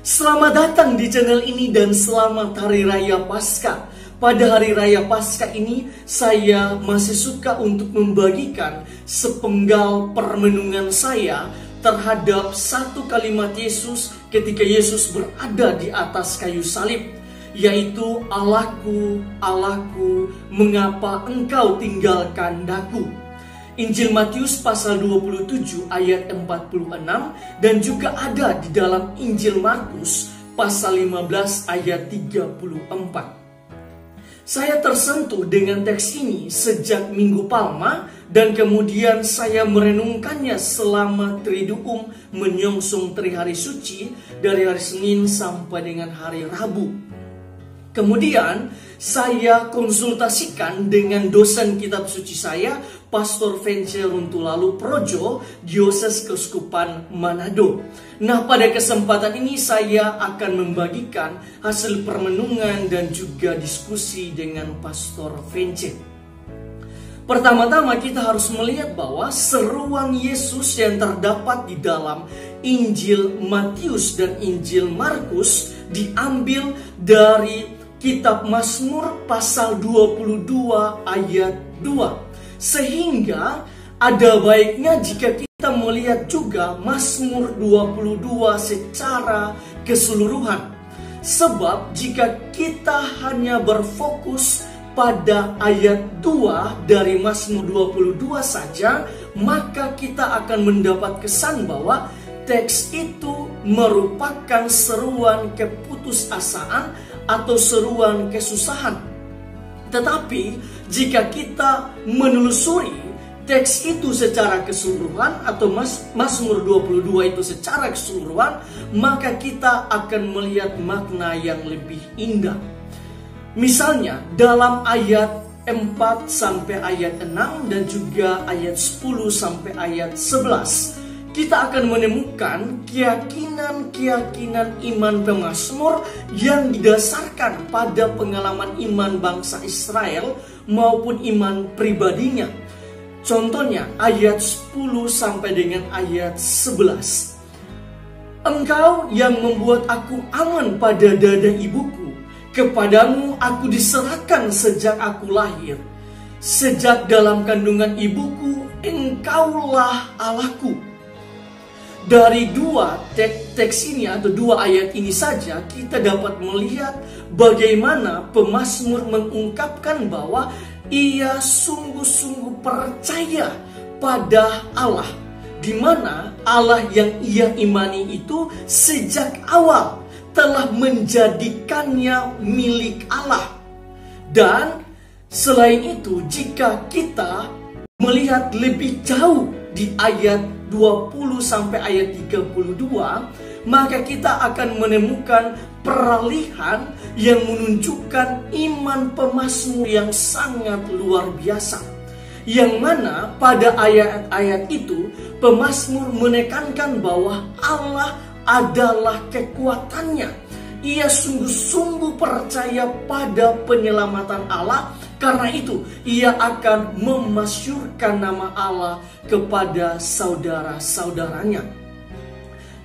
Selamat datang di channel ini dan selamat Hari Raya Paskah. Pada Hari Raya Paskah ini, saya masih suka untuk membagikan sepenggal permenungan saya terhadap satu kalimat Yesus ketika Yesus berada di atas kayu salib, yaitu "Allahku, Allahku, mengapa engkau tinggalkan daku?" Injil Matius pasal 27 ayat 46 dan juga ada di dalam Injil Markus pasal 15 ayat 34. Saya tersentuh dengan teks ini sejak Minggu Palma dan kemudian saya merenungkannya selama Triduum menyongsong Trihari Suci dari hari Senin sampai dengan hari Rabu. Kemudian saya konsultasikan dengan dosen kitab suci saya, Pastor Vence Runtulalu Projo, Dioses Keuskupan Manado. Nah, pada kesempatan ini saya akan membagikan hasil permenungan dan juga diskusi dengan Pastor Vence. Pertama-tama kita harus melihat bahwa seruan Yesus yang terdapat di dalam Injil Matius dan Injil Markus diambil dari Kitab Mazmur pasal 22 ayat 2. Sehingga ada baiknya jika kita melihat juga Mazmur 22 secara keseluruhan. Sebab jika kita hanya berfokus pada ayat 2 dari Mazmur 22 saja, maka kita akan mendapat kesan bahwa teks itu merupakan seruan keputusasaan atau seruan kesusahan. Tetapi jika kita menelusuri teks itu secara keseluruhan atau Mazmur 22 itu secara keseluruhan, maka kita akan melihat makna yang lebih indah. Misalnya dalam ayat 4 sampai ayat 6 dan juga ayat 10 sampai ayat 11, kita akan menemukan keyakinan-keyakinan iman pemazmur yang didasarkan pada pengalaman iman bangsa Israel maupun iman pribadinya. Contohnya ayat 10 sampai dengan ayat 11. Engkau yang membuat aku aman pada dada ibuku, kepadamu aku diserahkan sejak aku lahir. Sejak dalam kandungan ibuku, engkaulah Allahku. Dari dua teks ini atau dua ayat ini saja kita dapat melihat bagaimana pemazmur mengungkapkan bahwa ia sungguh-sungguh percaya pada Allah, di mana Allah yang ia imani itu sejak awal telah menjadikannya milik Allah. Dan selain itu, jika kita melihat lebih jauh di ayat 20 sampai ayat 32, maka kita akan menemukan peralihan yang menunjukkan iman pemazmur yang sangat luar biasa. Yang mana pada ayat-ayat itu pemazmur menekankan bahwa Allah adalah kekuatannya. Ia sungguh-sungguh percaya pada penyelamatan Allah. Karena itu, ia akan memasyurkan nama Allah kepada saudara-saudaranya.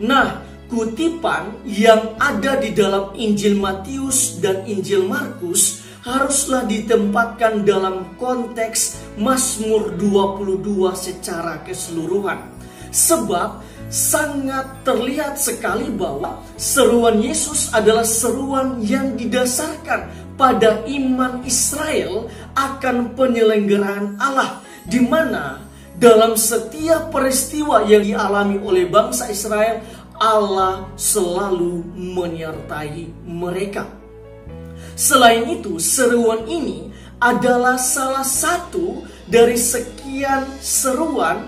Nah, kutipan yang ada di dalam Injil Matius dan Injil Markus haruslah ditempatkan dalam konteks Mazmur 22 secara keseluruhan. Sebab sangat terlihat sekali bahwa seruan Yesus adalah seruan yang didasarkan pada iman Israel akan penyelenggaraan Allah, di mana dalam setiap peristiwa yang dialami oleh bangsa Israel, Allah selalu menyertai mereka. Selain itu, seruan ini adalah salah satu dari sekian seruan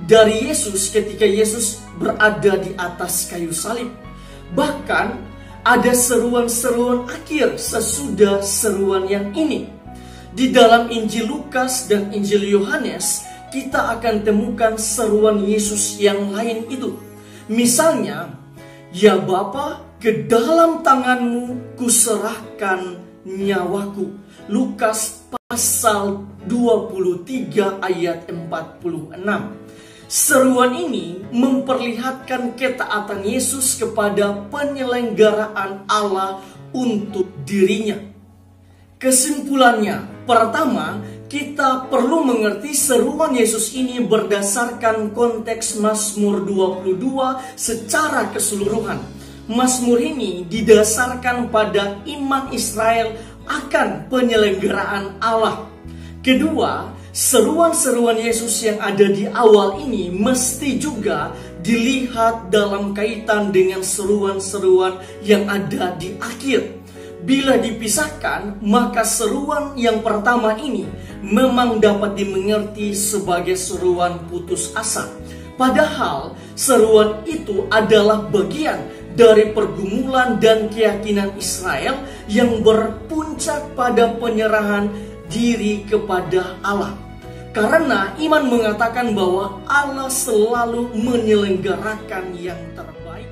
dari Yesus ketika Yesus berada di atas kayu salib. Bahkan ada seruan-seruan akhir sesudah seruan yang ini. Di dalam Injil Lukas dan Injil Yohanes, kita akan temukan seruan Yesus yang lain itu. Misalnya, "Ya Bapa, ke dalam tanganmu kuserahkan nyawaku." Lukas pasal 23 ayat 46. Seruan ini memperlihatkan ketaatan Yesus kepada penyelenggaraan Allah untuk dirinya. Kesimpulannya, pertama, kita perlu mengerti seruan Yesus ini berdasarkan konteks Mazmur 22 secara keseluruhan. Mazmur ini didasarkan pada iman Israel akan penyelenggaraan Allah. Kedua, seruan-seruan Yesus yang ada di awal ini mesti juga dilihat dalam kaitan dengan seruan-seruan yang ada di akhir. Bila dipisahkan, maka seruan yang pertama ini memang dapat dimengerti sebagai seruan putus asa. Padahal seruan itu adalah bagian dari pergumulan dan keyakinan Israel yang berpuncak pada penyerahan diri kepada Allah. Karena iman mengatakan bahwa Allah selalu menyelenggarakan yang terbaik.